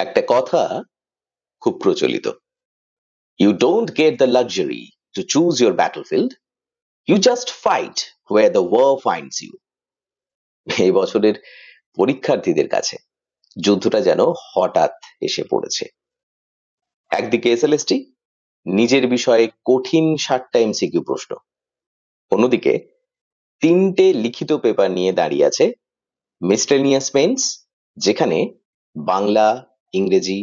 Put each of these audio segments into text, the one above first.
একটা কথা খুব প্রচলিত, you don't get the luxury to choose your battlefield, you just fight where the war finds you. এই বছরের পরীক্ষার্থীদের কাছে যুদ্ধটা যেন হঠাৎ এসে পড়েছে। একদিকে এসএলএসটি, নিজের বিষয়ে কঠিন 60টা এমসিকিউ প্রশ্ন, অন্যদিকে 3টে লিখিত পেপার নিয়ে দাঁড়িয়ে আছে মিসলেনিয়াস মেন্স, যেখানে বাংলা, ইংরেজি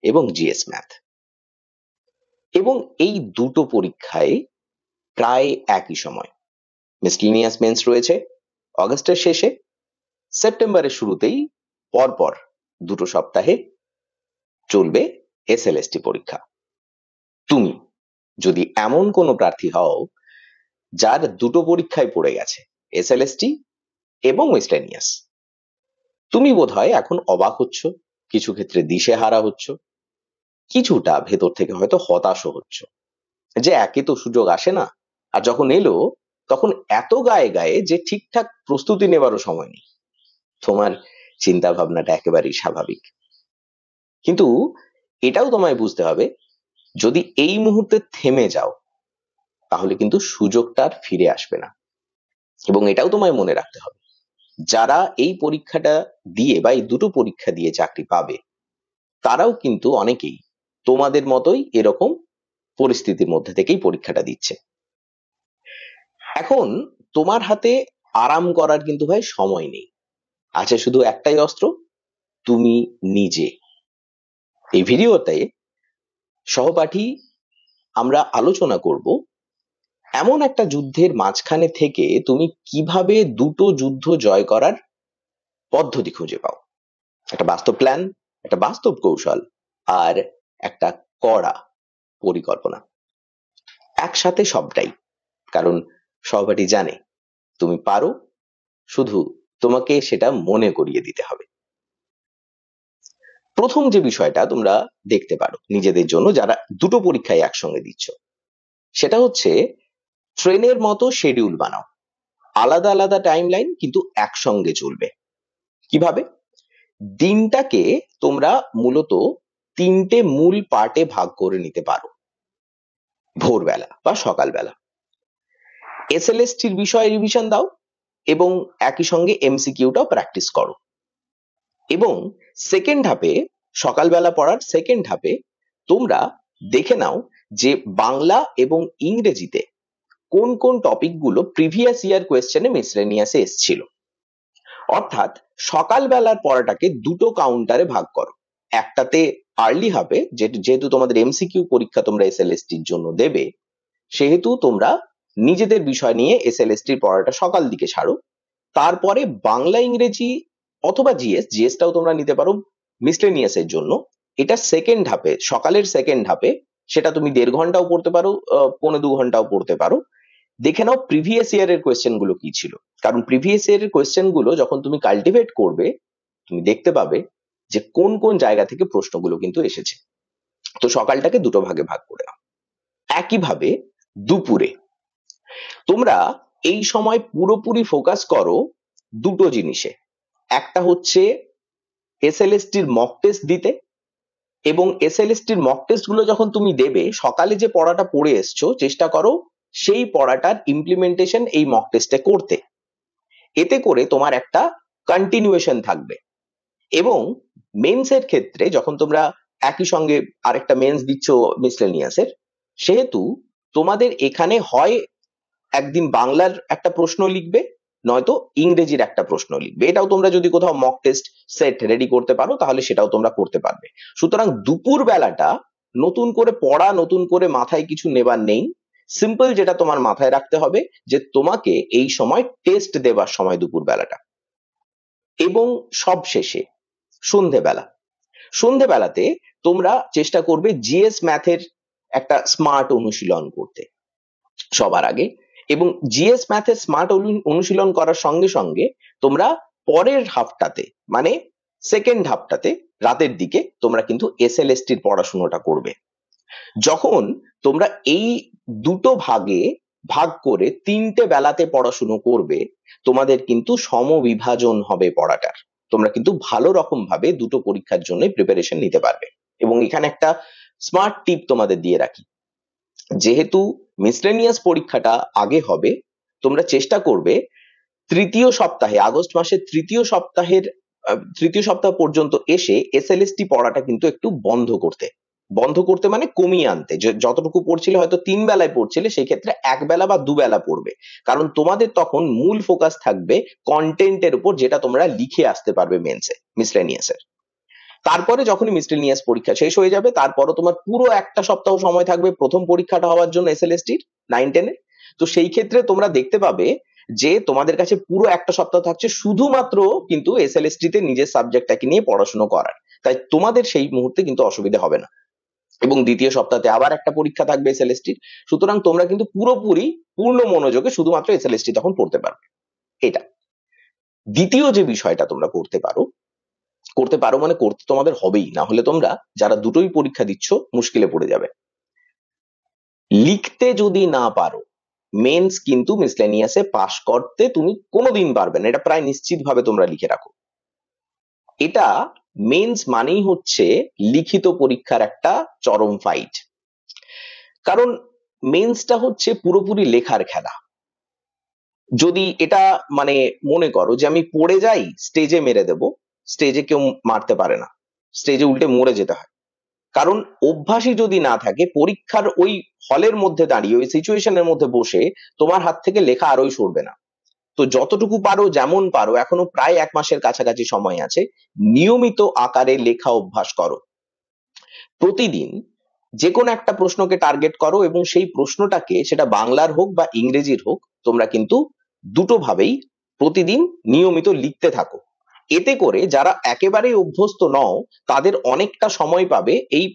এবং জিএস ম্যাথ। এবং এই দুটো পরীক্ষায় প্রায় একই সময়। মিসলেনিয়াস মেন্স রয়েছে অগাস্টের শেষে, সেপ্টেম্বরের শুরুতেই পরপর 2 সপ্তাহে চলবে এসএলএসটি পরীক্ষা। তুমি যদি এমন কোনো প্রার্থী হও যার 2টো পরীক্ষায় পড়ে গেছে, এসএলএসটি এবং মিসলেনিয়াস, তুমি বোধহয় এখন অবাক হচ্ছ, কিছু ক্ষেত্রে দিশেহারা হচ্ছ, কিছুটা ভেতর থেকে হয়তো হতাশও হচ্ছ যে একে তো সুযোগ আসে না, আর যখন এলো তখন এত গায়ে গায়ে যে ঠিকঠাক প্রস্তুতি নেবারও সময় নেই। তোমার চিন্তা ভাবনাটা একেবারেই স্বাভাবিক, কিন্তু এটাও তোমায় বুঝতে হবে, যদি এই মুহূর্তে থেমে যাও তাহলে কিন্তু সুযোগটা আর ফিরে আসবে না। এবং এটাও তোমায় মনে রাখতে হবে, যারা এই পরীক্ষাটা দিয়ে বা এই 2টো পরীক্ষা দিয়ে চাকরি পাবে, তারাও কিন্তু অনেকেই তোমাদের মতোই এরকম পরিস্থিতির মধ্যে থেকেই পরীক্ষাটা দিচ্ছে। এখন তোমার হাতে আরাম করার কিন্তু ভাই সময় নেই, আছে শুধু একটাই অস্ত্র, তুমি নিজে। এই ভিডিওতে সহপাঠী আমরা আলোচনা করব এমন একটা যুদ্ধের মাঝখানে থেকে তুমি কিভাবে 2টো যুদ্ধ জয় করার পদ্ধতি খুঁজে পাও। একটা বাস্তব প্ল্যান, একটা বাস্তব কৌশল, আর একটা কড়া পরিকল্পনা, একসাথে সবটাই। কারণ সহপাঠী জানে তুমি পারো, শুধু তোমাকে সেটা মনে করিয়ে দিতে হবে। প্রথম যে বিষয়টা তোমরা দেখতে পারো নিজেদের জন্য, যারা 2টো পরীক্ষায় একসঙ্গে দিচ্ছ, সেটা হচ্ছে ট্রেনের মতো শিডিউল বানাও। আলাদা আলাদা টাইমলাইন, কিন্তু একসঙ্গে চলবে। কিভাবে? দিনটাকে তোমরা মূলত 3টে মূল পার্টে ভাগ করে নিতে পারো। ভোরবেলা বা সকালবেলা এসএলএসটির বিষয়ে রিভিশন দাও এবং একই সঙ্গে এমসিকিউটাও প্র্যাকটিস করো। এবং সেকেন্ড হাফে, সকালবেলা পড়ার সেকেন্ড হাফে তোমরা দেখে নাও যে বাংলা এবং ইংরেজিতে কোন কোন টপিক গুলো প্রিভিয়াস ইয়ার কোয়েশ্চেনে মিসলেনিয়াসে এসেছিল। অর্থাৎ সকালবেলার পড়াটাকে 2টো কাউন্টারে ভাগ করো। একটাতে আর্লি হবে, যেহেতু তোমাদের এমসিকিউ পরীক্ষা তোমরা এসএলএসটির জন্য দেবে, সেহেতু তোমরা নিজেদের বিষয় নিয়ে এসএলএসটির পড়াটা সকাল দিকে ছাড়ো। তারপরে বাংলা, ইংরেজি অথবা জিএসটাও তোমরা নিতে পারো মিসলেনিয়াসের জন্য। এটা সেকেন্ড হাফে, সকালের সেকেন্ড হাফে, সেটা তুমি 1.5 ঘন্টাও পড়তে পারো, 1.25 ঘন্টাও পড়তে পারো। দেখে নাও প্রিভিয়াস ইয়ারের কোয়েশ্চেন গুলো কি ছিল, কারণ প্রিভিয়াস ইয়ারের কোয়েশ্চেন গুলো যখন তুমি কাল্টিভেট করবে, তুমি দেখতে পাবে যে কোন কোন জায়গা থেকে প্রশ্নগুলো কিন্তু এসেছে। তো সকালটাকে 2টো ভাগে ভাগ করে নাও। একইভাবে দুপুরে তোমরা এই সময় পুরোপুরি ফোকাস করো 2টো জিনিসে। একটা হচ্ছে এসএলএসটির মক টেস্ট দিতে, এবং এসএলএসটির মক টেস্ট গুলো যখন তুমি দেবে, সকালে যে পড়াটা পড়ে এসছো চেষ্টা করো সেই পড়াটার ইমপ্লিমেন্টেশন এই মক টেস্টে করতে। এতে করে তোমার একটা কন্টিনিউয়েশন থাকবে। এবং মেন্সের ক্ষেত্রে যখন তোমরা একই সঙ্গে আরেকটা মেন্স দিচ্ছ মিসলেনিয়াসের, সেহেতু তোমাদের এখানে হয় একদিন বাংলার একটা প্রশ্ন লিখবে, নয়তো ইংরেজির একটা প্রশ্ন লিখবে। এটাও তোমরা যদি কোথাও মক টেস্ট সেট রেডি করতে পারো তাহলে সেটাও তোমরা করতে পারবে। সুতরাং দুপুর বেলাটা নতুন করে পড়া, নতুন করে মাথায় কিছু নেবার নেই। সিম্পল যেটা তোমার মাথায় রাখতে হবে যে তোমাকে এই সময় টেস্ট দেবার সময় দুপুর বেলাটা। এবং সবশেষে সন্ধেবেলাতে তোমরা চেষ্টা করবে জিএস ম্যাথের একটা স্মার্ট অনুশীলন করতে সবার আগে। এবং জিএস ম্যাথের স্মার্ট অনুশীলন করার সঙ্গে সঙ্গে তোমরা পরের হাফটাতে, মানে সেকেন্ড হাফটাতে রাতের দিকে তোমরা কিন্তু এসএলএসটির পড়াশোনাটা করবে। যখন তোমরা এই 2টো ভাগে ভাগ করে 3টে বেলাতে পড়াশুনো করবে, তোমাদের কিন্তু সমবিভাজন হবে পড়াটার। তোমরা কিন্তু ভালো রকম ভাবে দুটো পরীক্ষার জন্য প্রিপারেশন নিতে পারবে। এবং এখানে একটা স্মার্ট টিপ তোমাদের দিয়ে রাখি, যেহেতু মিসলেনিয়াস পরীক্ষাটা আগে হবে, তোমরা চেষ্টা করবে তৃতীয় সপ্তাহে, আগস্ট মাসের তৃতীয় সপ্তাহ পর্যন্ত এসে এসএলএসটি পড়াটা কিন্তু একটু বন্ধ করতে মানে কমিয়ে আনতে। যতটুকু পড়ছিলে হয়তো 3 বেলায় পড়ছিলে, সেই ক্ষেত্রে 1 বেলা বা 2 বেলা পড়বে, কারণ তোমাদের তখন মূল ফোকাস থাকবে কন্টেন্টের উপর, যেটা তোমরা লিখে আসতে পারবে মেন্সে মিসলেনিয়াসের। তারপরে যখনই মিসলেনিয়াস পরীক্ষা শেষ হয়ে যাবে, তারপরও তোমার পুরো একটা সপ্তাহ সময় থাকবে প্রথম পরীক্ষাটা হওয়ার জন্য এসএলএসটির 9-10 এর। তো সেই ক্ষেত্রে তোমরা দেখতে পাবে যে তোমাদের কাছে পুরো একটা সপ্তাহ থাকছে শুধুমাত্র কিন্তু এসএলএসটি তে নিজের সাবজেক্টটাকে নিয়ে পড়াশোনা করার। তাই তোমাদের সেই মুহূর্তে কিন্তু অসুবিধা হবে না। এবং দ্বিতীয় সপ্তাহে আবার একটা পরীক্ষা থাকবে এসএলএসটির, সুতরাং তোমরা কিন্তু পুরোপুরি পূর্ণ মনোযোগে শুধুমাত্র এসএলএসটি তখন পড়তে পারবে। এটা দ্বিতীয় যে বিষয়টা তোমরা করতে পারো মানে করতে তোমাদের হবেই, না হলে তোমরা যারা দুটোই পরীক্ষা দিচ্ছ মুশকিলে পড়ে যাবে। লিখতে যদি না পারো, মেন্স কিন্তু মিসলেনিয়াসে পাশ করতে তুমি কোনোদিন পারবে না, এটা প্রায় নিশ্চিত ভাবে তোমরা লিখে রাখো। এটা মেন্স মানেই হচ্ছে লিখিত পরীক্ষার একটা চরম ফাইট, কারণ মেন্সটা হচ্ছে পুরোপুরি লেখার খেলা। যদি এটা মানে মনে করো যে আমি পড়ে যাই, স্টেজে মেরে দেব, স্টেজে কেউ মারতে পারে না, স্টেজে উল্টে মরে যেতে হয়। কারণ অভ্যাসই যদি না থাকে, পরীক্ষার ওই হলের মধ্যে দাঁড়িয়ে ওই সিচুয়েশনের মধ্যে বসে তোমার হাত থেকে লেখা আরোই সরবে না। তো যতটুকু পারো, যেমন পারো, এখনো প্রায় 1 মাসের কাছাকাছি সময় আছে, নিয়মিত আকারে লেখা অভ্যাস করো। প্রতিদিন যে কোনো একটা প্রশ্নকে টার্গেট করো এবং সেই প্রশ্নটাকে, সেটা বাংলার হোক বা ইংরেজির হোক, তোমরা কিন্তু দুটো ভাবেই প্রতিদিন নিয়মিত লিখতে থাকো। এতে করে যারা একেবারেই অভ্যস্ত নও, তাদের অনেকটা সময় পাবে এই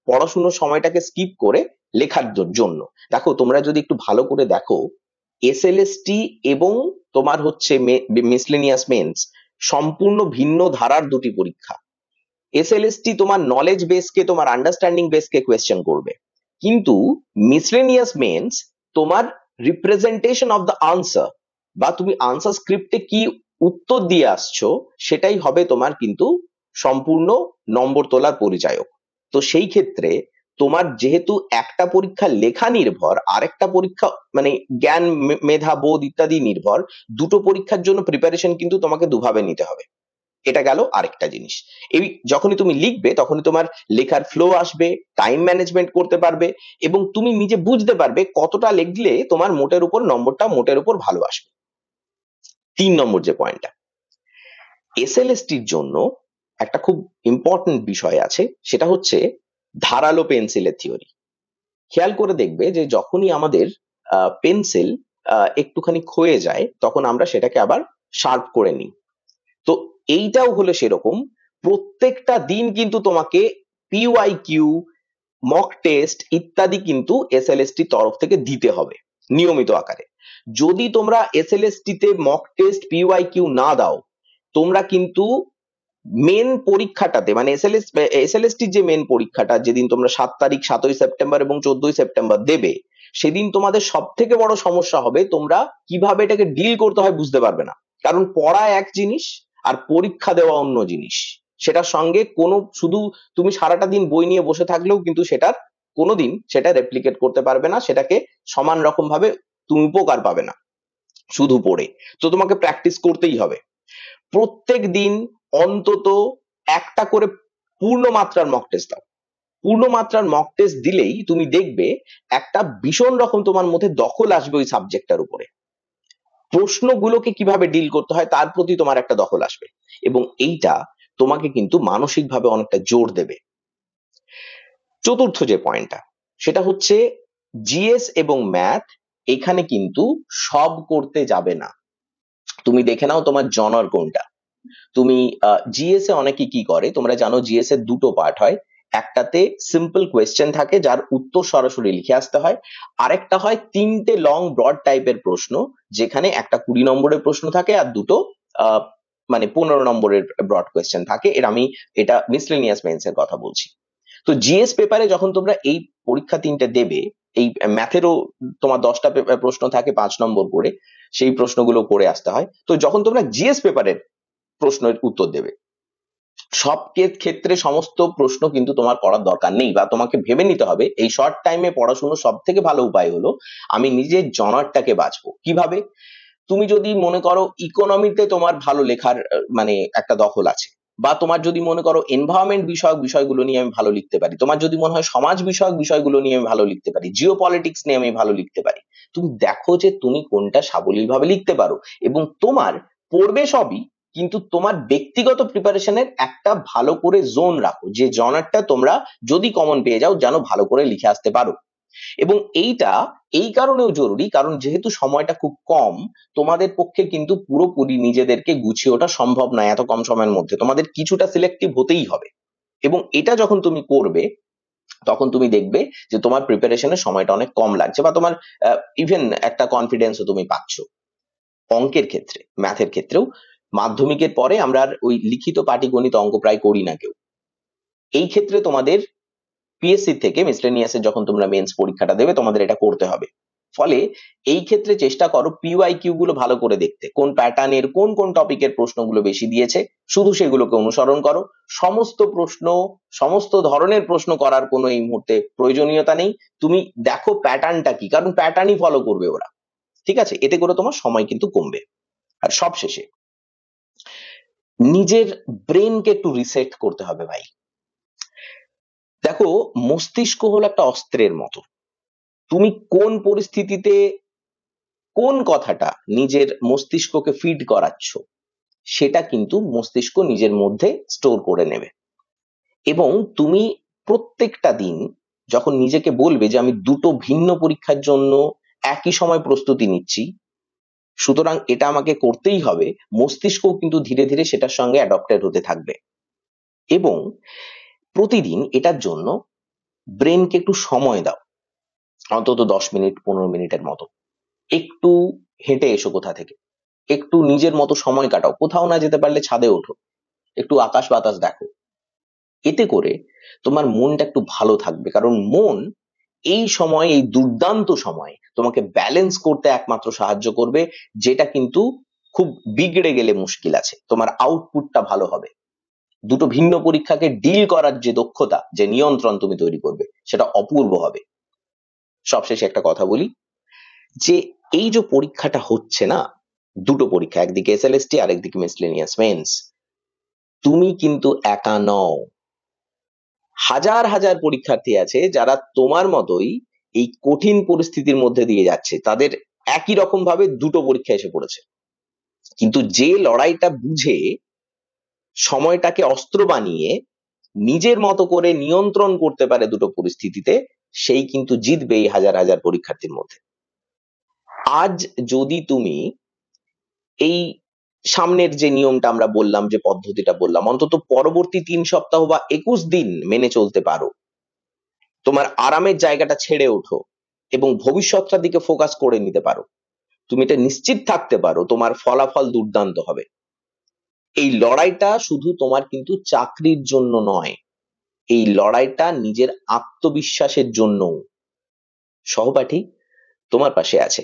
পড়াশুনোর সময়টাকে স্কিপ করে লেখার জন্য। দেখো, তোমরা যদি একটু ভালো করে দেখো, এসএলএসটি এবং তোমার হচ্ছে মিসলেনিয়াস মেন্স সম্পূর্ণ ভিন্ন ধারার দুটি পরীক্ষা। এসএলএসটি তোমার নলেজ বেসকে, তোমার আন্ডারস্ট্যান্ডিং বেসকে কোয়েশ্চেন করবে, কিন্তু মিসলেনিয়াস মেন্স তোমার রিপ্রেজেন্টেশন অফ দ্য আনসার, বা তুমি আনসার স্ক্রিপ্টে কি উত্তর দিয়ে আসছো, সেটাই হবে তোমার কিন্তু সম্পূর্ণ নম্বর তোলার পরিচায়ক। তো সেই ক্ষেত্রে তোমার যেহেতু একটা পরীক্ষা লেখা নির্ভর, আরেকটা পরীক্ষা মানে জ্ঞান, মেধা, বোধ ইত্যাদি নির্ভর, দুটো পরীক্ষার জন্য প্রিপারেশন কিন্তু তোমাকে দুভাবে নিতে হবে। এটা গেল আরেকটা জিনিস। এই যখনই তুমি লিখবে, তখনই তোমার লেখার ফ্লো আসবে, টাইম ম্যানেজমেন্ট করতে পারবে, এবং তুমি নিজে বুঝতে পারবে কতটা লিখলে তোমার নম্বরটা মোটের উপর ভালো আসবে। 3 নম্বর যে পয়েন্টটা, এসএলএসটির জন্য একটা খুব ইম্পর্টেন্ট বিষয় আছে, সেটা হচ্ছে ধারালো পেন্সিলের থিওরি। খেয়াল করে দেখবে যে যখনই আমাদের পেন্সিল একটুখানি ক্ষয়ে যায়, তখন আমরা সেটাকে আবার শার্প করে নিই। তো এইটাও হলো সেরকম, প্রত্যেকটা দিন কিন্তু তোমাকে পিওয়াইকিউ, মক টেস্ট ইত্যাদি কিন্তু এসএলএসটি তরফ থেকে দিতে হবে নিয়মিত আকারে। যদি তোমরা এসএলএসটি তে মক টেস্ট, পিওয়াইকিউ না দাও, তোমরা কিন্তু মেন পরীক্ষাটাতে মানে এসএলএসটি যে মেন পরীক্ষাটা, যেদিন তোমরা 7 তারিখ, 7ই সেপ্টেম্বর এবং 14ই সেপ্টেম্বর দেবে, সেদিন তোমাদের সব থেকে বড় সমস্যা হবে তোমরা কিভাবে এটাকে ডিল করতে হয় বুঝতে পারবে না। কারণ পড়া এক জিনিস আর পরীক্ষা দেওয়া অন্য জিনিস। সেটার সঙ্গে কোনো, শুধু তুমি সারাটা দিন বই নিয়ে বসে থাকলেও কিন্তু সেটার কোনোদিন সেটা রেপ্লিকেট করতে পারবে না, সেটাকে সমান রকম ভাবে তুমি উপকার পাবে না শুধু পড়ে। তো তোমাকে প্র্যাকটিস করতেই হবে। প্রত্যেক দিন অন্তত একটা করে পূর্ণ মাত্রার মক টেস্ট দাও। পূর্ণ মাত্রার মক টেস্ট দিলেই তুমি দেখবে একটা ভীষণ রকম তোমার মধ্যে দখল আসবে ওই সাবজেক্টটার উপরে। প্রশ্নগুলোকে কিভাবে ডিল করতে হয় তার প্রতি তোমার একটা দখল আসবে, এবং এইটা তোমাকে কিন্তু মানসিকভাবে অনেকটা জোর দেবে। চতুর্থ যে পয়েন্টটা, সেটা হচ্ছে জিএস এবং ম্যাথ, এখানে কিন্তু সব করতে যাবে না। তুমি দেখে নাও তোমার জনার কোনটা। তুমি জিএস এ অনেকে কি করে, তোমরা জানো জিএস এর দুটো পার্ট হয়, একটাতে সিম্পল কোয়েশ্চেন থাকে যার উত্তর সরাসরি লিখে আসতে হয়, আরেকটা হয় 3টে লং ব্রড টাইপের প্রশ্ন, যেখানে একটা 20 নম্বরের প্রশ্ন থাকে আর দুটো মানে 15 নম্বরের ব্রড কোয়েশ্চেন থাকে। এটা মিসলেনিয়াস মেন্স এর কথা বলছি। তো জিএস পেপারে যখন তোমরা এই পরীক্ষা 3টে দেবে, এই ম্যাথেরও তোমার 10টা প্রশ্ন থাকে 5 নম্বর করে, সেই প্রশ্নগুলো করে আসতে হয়। তো যখন তোমরা জিএস পেপারের প্রশ্নের উত্তর দেবে। সব ক্ষেত্রে সমস্ত প্রশ্ন কিন্তু তোমার করার দরকার নেই, বা তোমাকে ভেবে নিতে হবে এই শর্ট টাইমে পড়াশুনো সব থেকে ভালো উপায় হলো আমি নিজের জনারটাকে বাঁচবো কিভাবে। তুমি যদি মনে করো ইকোনমিতে তোমার ভালো লেখার মানে একটা দখল আছে, বা তোমার যদি মনে করো এনভায়রনমেন্ট বিষয়ক বিষয়গুলো নিয়ে আমি ভালো লিখতে পারি, তোমার যদি মনে হয় সমাজ বিষয়ক বিষয়গুলো নিয়ে আমি ভালো লিখতে পারি, জিও পলিটিক্স নিয়ে আমি ভালো লিখতে পারি, তুমি দেখো যে তুমি কোনটা সাবলীল ভাবে লিখতে পারো, এবং তোমার পড়বে সবই, কিন্তু তোমার ব্যক্তিগত প্রিপারেশনের একটা ভালো করে জোন রাখো, যে জনারটা তোমরা যদি কমন পেয়ে যাও যেন ভালো করে লিখে আসতে পারো। এবং এইটা এই কারণেও জরুরি কারণ যেহেতু সময়টা খুব কম, তোমাদের পক্ষে কিন্তু পুরোপুরি নিজেদেরকে গুছিয়ে ওঠা সম্ভব নয় এত কম সময়ের মধ্যে, তোমাদের কিছুটা সিলেক্টিভ হতেই হবে। এবং এটা যখন তুমি করবে তখন তুমি দেখবে যে তোমার প্রিপারেশনের সময়টা অনেক কম লাগছে, বা তোমার ইভেন একটা কনফিডেন্সও তুমি পাচ্ছ। অঙ্কের ক্ষেত্রে, ম্যাথের ক্ষেত্রেও মাধ্যমিকের পরে আমরা আর ওই লিখিত পাটিগণিত অঙ্ক প্রায় করি না কেউ। এই ক্ষেত্রে তোমাদের পিএসসি থেকে মিসলেনিয়াসের যখন তোমরা মেন্স পরীক্ষাটা দেবে তোমাদের এটা করতে হবে। ফলে এই ক্ষেত্রে চেষ্টা করো পিওয়াইকিউ গুলো ভালো করে দেখতে, কোন প্যাটার্নের কোন কোন টপিকের প্রশ্নগুলো বেশি দিয়েছে, শুধু সেগুলোকে অনুসরণ করো। সমস্ত প্রশ্ন, সমস্ত ধরনের প্রশ্ন করার কোনো এই মুহূর্তে প্রয়োজনীয়তা নেই। তুমি দেখো প্যাটার্নটা কি, কারণ প্যাটার্নই ফলো করবে ওরা, ঠিক আছে? এতে করে তোমার সময় কিন্তু কমবে। আর সবশেষে নিজের ব্রেনকে একটু রিসেট করতে হবে ভাই। দেখো, মস্তিষ্ক হলো একটা অস্ত্রের মতো, তুমি কোন পরিস্থিতিতে কোন কথাটা নিজের মস্তিষ্ককে ফিড করাচ্ছ সেটা কিন্তু মস্তিষ্ক নিজের মধ্যে স্টোর করে নেবে। এবং তুমি প্রত্যেকটা দিন যখন নিজেকে বলবে যে আমি দুটো ভিন্ন পরীক্ষার জন্য একই সময় প্রস্তুতি নিচ্ছি, সুতরাং এটা আমাকে করতেই হবে, মস্তিষ্ক কিন্তু ধীরে ধীরে সেটার সঙ্গে অ্যাডপ্টেড হতে থাকবে। এবং প্রতিদিন এটার জন্য ব্রেনকে একটু সময় দাও, অন্তত 10 মিনিট 15 মিনিটের মতো। একটু হেঁটে এসো কোথা থেকে, একটু নিজের মতো সময় কাটাও, কোথাও না যেতে পারলে ছাদে ওঠো, একটু আকাশ বাতাস দেখো। এতে করে তোমার মনটা একটু ভালো থাকবে, কারণ মন এই সময়, এই দুর্দান্ত সময় তোমাকে ব্যালেন্স করতে একমাত্র সাহায্য করবে, যেটা কিন্তু খুব বিগড়ে গেলে মুশকিল আছে, তোমার আউটপুটটা ভালো হবে। দুটো ভিন্ন পরীক্ষাকে ডিল করার যে দক্ষতা, যে নিয়ন্ত্রণ তুমি তৈরি করবে, সেটা অপূর্ব হবে। সবশেষে একটা কথা বলি, যে এই যে পরীক্ষাটা হচ্ছে না, দুটো পরীক্ষা, একদিকে এসএলএসটি আর একদিকে মিসলেনিয়াস মেন্স, তুমি কিন্তু একা নও। হাজার হাজার পরীক্ষার্থী আছে যারা তোমার মতোই এই কঠিন পরিস্থিতির মধ্যে দিয়ে যাচ্ছে, তাদের একই রকম ভাবে দুটো পরীক্ষা এসে পড়েছে, কিন্তু যে লড়াইটা বুঝে সময়টাকে অস্ত্র বানিয়ে নিজের মতো করে নিয়ন্ত্রণ করতে পারে দুটো পরিস্থিতিতে, সেই কিন্তু জিতবে এই হাজার হাজার পরীক্ষার্থীর মধ্যে। আজ যদি তুমি এই সামনের যে নিয়মটা আমরা বললাম, যে পদ্ধতিটা বললাম, অন্তত পরবর্তী 3 সপ্তাহ বা 21 দিন মেনে চলতে পারো, তোমার আরামের জায়গাটা ছেড়ে ওঠো এবং ভবিষ্যৎটার দিকে ফোকাস করে নিতে পারো, তুমি এটা নিশ্চিত থাকতে পারো তোমার ফলাফল দুর্দান্ত হবে। এই লড়াইটা শুধু তোমার কিন্তু চাকরির জন্য নয়, এই লড়াইটা নিজের আত্মবিশ্বাসের জন্য। সহপাঠী তোমার পাশে আছে,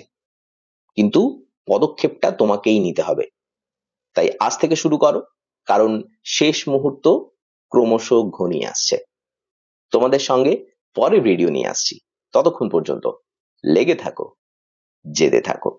কিন্তু পদক্ষেপটা তোমাকেই নিতে হবে। তাই আজ থেকে শুরু করো, কারণ শেষ মুহূর্ত ক্রমশ ঘনিয়ে আসছে। তোমাদের সঙ্গে পরে ভিডিও নিয়ে আসছি, ততক্ষণ পর্যন্ত লেগে থাকো, জেদে থাকো।